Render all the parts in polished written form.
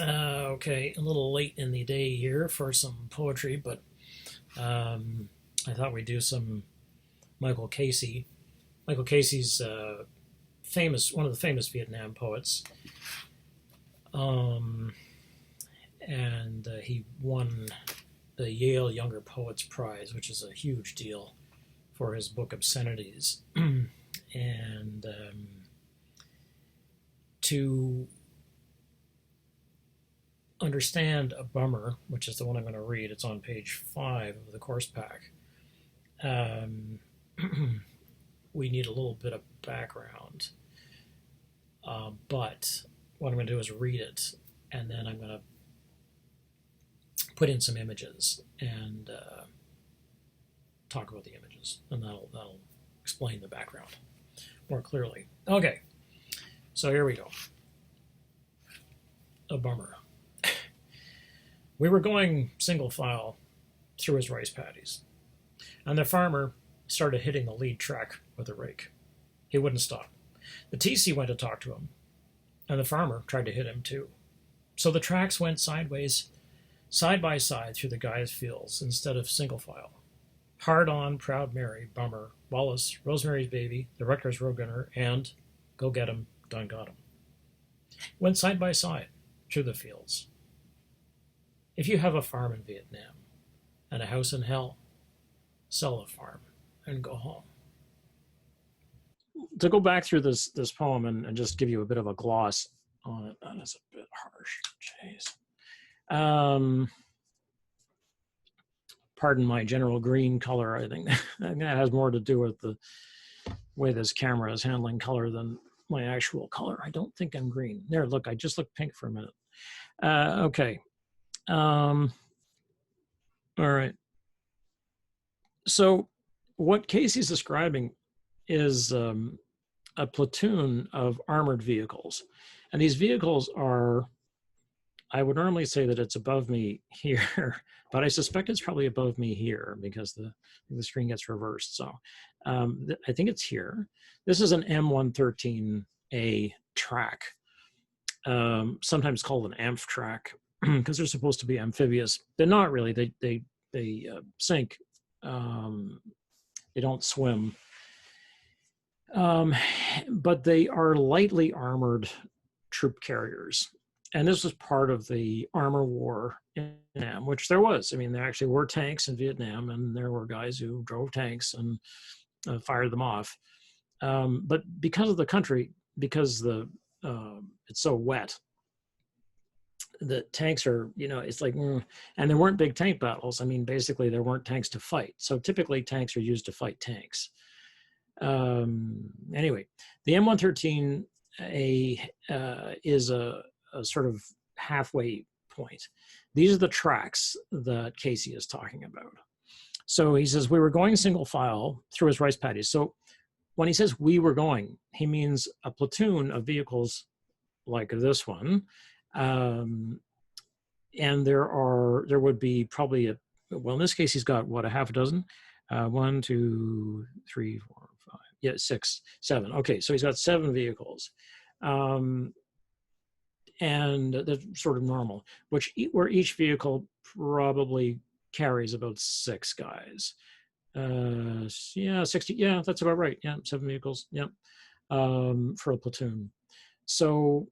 Okay, a little late in the day here for some poetry, but I thought we'd do some Michael Casey. Michael Casey's one of the famous Vietnam poets, um, and he won the Yale Younger Poets Prize, which is a huge deal for his book Obscenities. And to understand a bummer, which is the one I'm going to read, it's on page 5 of the course pack. Um, we need a little bit of background, but what I'm going to do is read it, and then I'm going to put in some images and talk about the images, and that'll explain the background more clearly. Okay, so here we go. A bummer. We were going single file through his rice paddies, and the farmer started hitting the lead track with a rake. He wouldn't stop. The TC went to talk to him, and the farmer tried to hit him too. So the tracks went sideways, side by side through the guy's fields instead of single file. Hard on, Proud Mary, Bummer, Wallace, Rosemary's Baby, the Rutgers Roadrunner, and Go Get 'em, Done Got 'em. Went side by side through the fields. If you have a farm in Vietnam and a house in hell, sell the farm and go home. To go back through this poem and just give you a bit of a gloss on it, that is a bit harsh. Jeez. Pardon my general green color. I think that has more to do with the way this camera is handling color than my actual color. I don't think I'm green. There, look, I just looked pink for a minute. Okay. All right. So what Casey's describing is a platoon of armored vehicles. And these vehicles are, I would normally say that it's above me here, but I suspect it's probably above me here because the screen gets reversed. So I think it's here. This is an M113A track, sometimes called an amph track because they're supposed to be amphibious. They're not really. They sink. They don't swim. But they are lightly armored troop carriers. And this was part of the armor war in Vietnam, which there was. I mean, there actually were tanks in Vietnam, and there were guys who drove tanks and fired them off. But because of the country, because it's so wet, the tanks are, it's like, and there weren't big tank battles. I mean, basically, there weren't tanks to fight. So typically, tanks are used to fight tanks. Anyway, the M113A is a sort of halfway point. These are the tracks that Casey is talking about. So he says, we were going single file through his rice paddies. So when he says we were going, he means a platoon of vehicles like this one. And there would be probably well, in this case, he's got what, a half a dozen? 1, 2, 3, 4, 5. Yeah, 6, 7. Okay, so he's got 7 vehicles. And that's sort of normal, where each vehicle probably carries about 6 guys. Yeah, 60. Yeah, that's about right. Yeah, 7 vehicles. Yeah, for a platoon. So,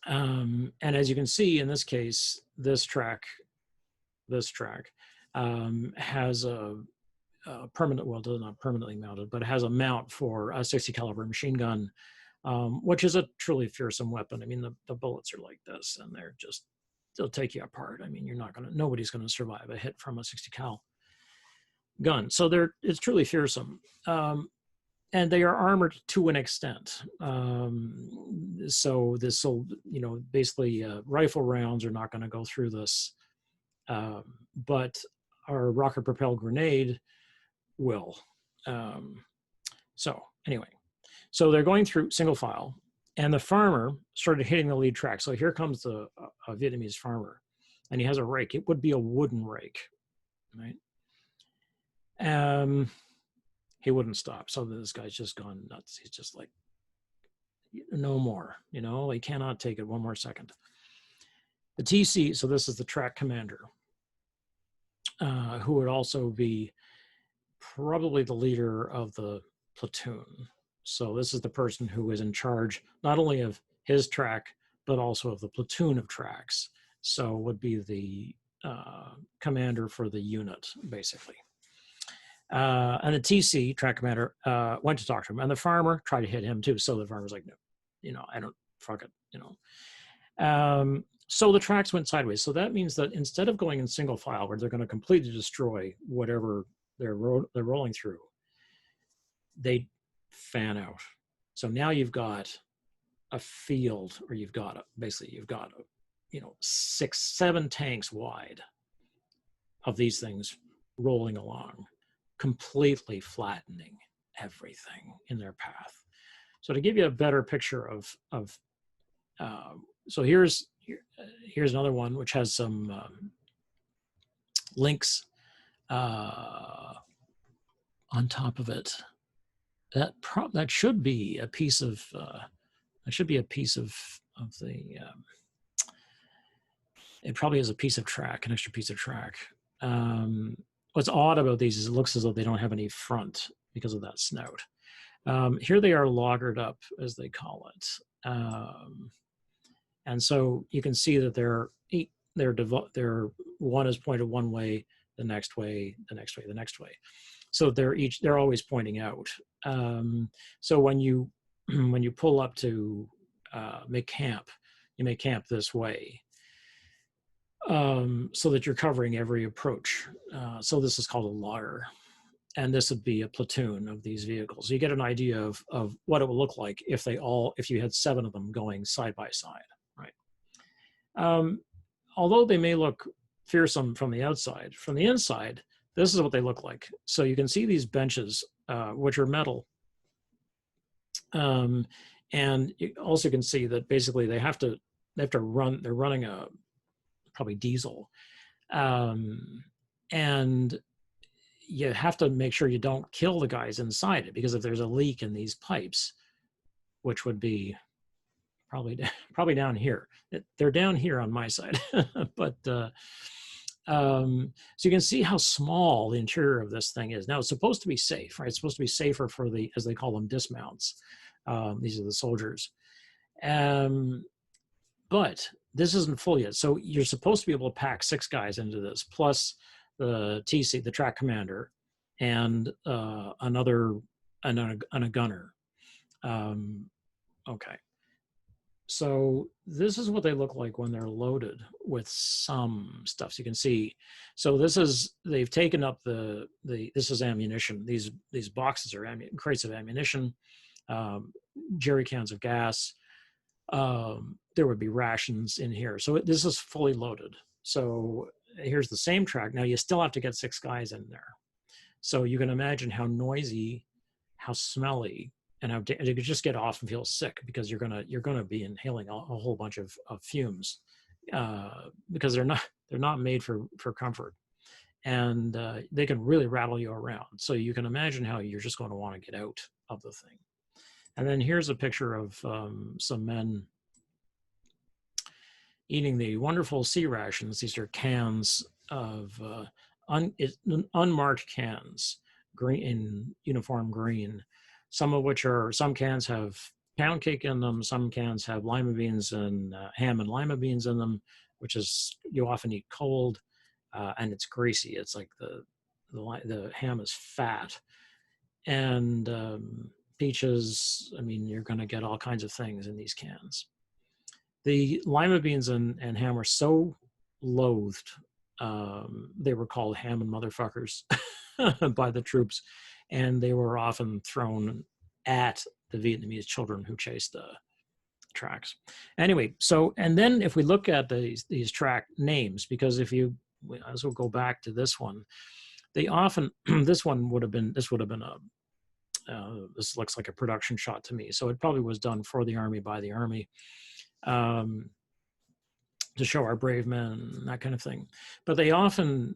and as you can see in this case, this track has a permanent, well, not permanently mounted, but it has a mount for a 60 caliber machine gun, which is a truly fearsome weapon. I mean, the bullets are like this, and they'll take you apart. I mean, nobody's gonna survive a hit from a 60 cal gun. So it's truly fearsome. And they are armored to an extent. So this will, basically rifle rounds are not gonna go through this, but our rocket propelled grenade will. So anyway, so they're going through single file, and the farmer started hitting the lead track. So here comes a Vietnamese farmer, and he has a rake. It would be a wooden rake, right? He wouldn't stop. So this guy's just gone nuts. He's just like, no more, he cannot take it one more second. The TC, so this is the track commander, who would also be probably the leader of the platoon. So this is the person who is in charge not only of his track, but also of the platoon of tracks. So would be the commander for the unit, basically. And the TC, track commander, went to talk to him. And the farmer tried to hit him too. So the farmer's like, no, I don't, fuck it, So the tracks went sideways. So that means that instead of going in single file, where they're going to completely destroy whatever they're rolling through, they fan out. So now you've got a field, or you've got 6, 7 tanks wide of these things rolling along, completely flattening everything in their path. So to give you a better picture so here's another one which has some links on top of it. That should be a piece of the. It probably is a piece of track, an extra piece of track. What's odd about these is it looks as though they don't have any front because of that snout. Here they are loggered up, as they call it. And so you can see that they're one is pointed one way, the next way, the next way, the next way. So they're always pointing out. So when you pull up to make camp, you may camp this way, so that you're covering every approach. So this is called a logger, and this would be a platoon of these vehicles. So you get an idea of what it would look like if you had 7 of them going side by side, right? Although they may look fearsome from the outside, from the inside, this is what they look like. So you can see these benches, which are metal. And you also can see that basically they have to run, they're running a probably diesel. And you have to make sure you don't kill the guys inside it, because if there's a leak in these pipes, which would be probably down here, they're down here on my side, but so you can see how small the interior of this thing is. Now it's supposed to be safe, right? It's supposed to be safer for the, as they call them, dismounts. These are the soldiers. But this isn't full yet. So you're supposed to be able to pack 6 guys into this, plus the TC, the track commander, and and a gunner. Okay. So this is what they look like when they're loaded with some stuff. So you can see, so they've taken up this is ammunition. These boxes are crates of ammunition, jerry cans of gas. There would be rations in here. So this is fully loaded. So here's the same track. Now you still have to get 6 guys in there. So you can imagine how noisy, how smelly, and how you could just get off and feel sick, because you're gonna be inhaling a whole bunch of fumes, because they're not made for comfort, and they can really rattle you around. So you can imagine how you're just going to want to get out of the thing. And then here's a picture of some men eating the wonderful sea rations. These are cans of unmarked cans, green, in uniform green. Some cans have pound cake in them. Some cans have lima beans and ham and lima beans in them, which is, you often eat cold, and it's greasy. It's like the ham is fat, and peaches. I mean, you're going to get all kinds of things in these cans. The lima beans and ham were so loathed, they were called ham and motherfuckers by the troops, and they were often thrown at the Vietnamese children who chased the tracks. Anyway, so, and then if we look at these track names, because as we'll go back to this one, they often, this would have been this looks like a production shot to me. So it probably was done for the Army, by the Army, to show our brave men, that kind of thing. But they often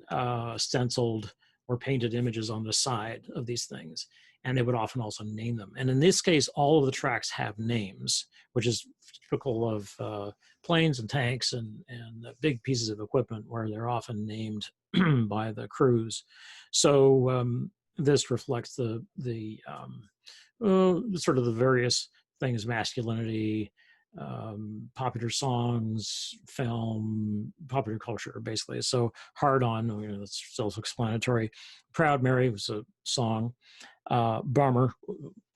stenciled or painted images on the side of these things. and they would often also name them. And in this case, all of the tracks have names, which is typical of planes and tanks and big pieces of equipment where they're often named by the crews. So this reflects sort of the various things: masculinity, popular songs, film, popular culture, basically. So Hard On, that's self-explanatory. Proud Mary was a song. Bummer,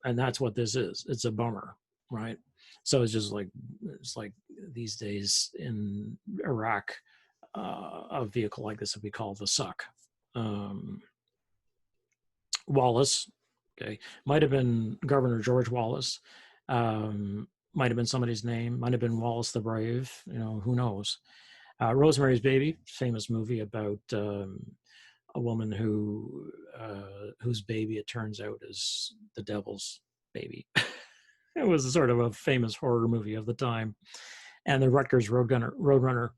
and that's what this is. It's a bummer, right? So it's like these days in Iraq, a vehicle like this would be called the Suck. Wallace, okay, might have been Governor George Wallace. Might have been somebody's name. Might have been Wallace the Brave. Who knows? Rosemary's Baby, famous movie about a woman whose baby, it turns out, is the devil's baby. It was sort of a famous horror movie of the time. And the Rutgers Roadrunner.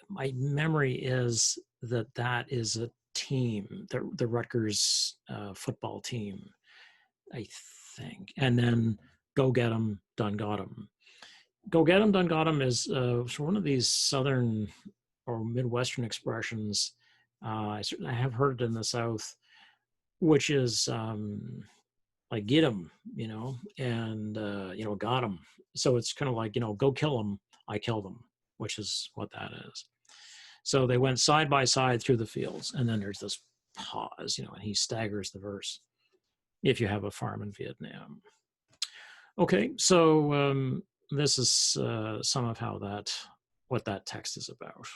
My memory is that is a team, the Rutgers football team, I think. And then Go Get 'em, Done Got 'em. Go Get 'em, Done Got 'em is one of these Southern or Midwestern expressions. I have heard it in the South, which is like get 'em, and got 'em. So it's kind of like, go kill 'em, I killed 'em, which is what that is. So they went side by side through the fields, and then there's this pause, and he staggers the verse. If you have a farm in Vietnam. Okay, so this is some of what that text is about.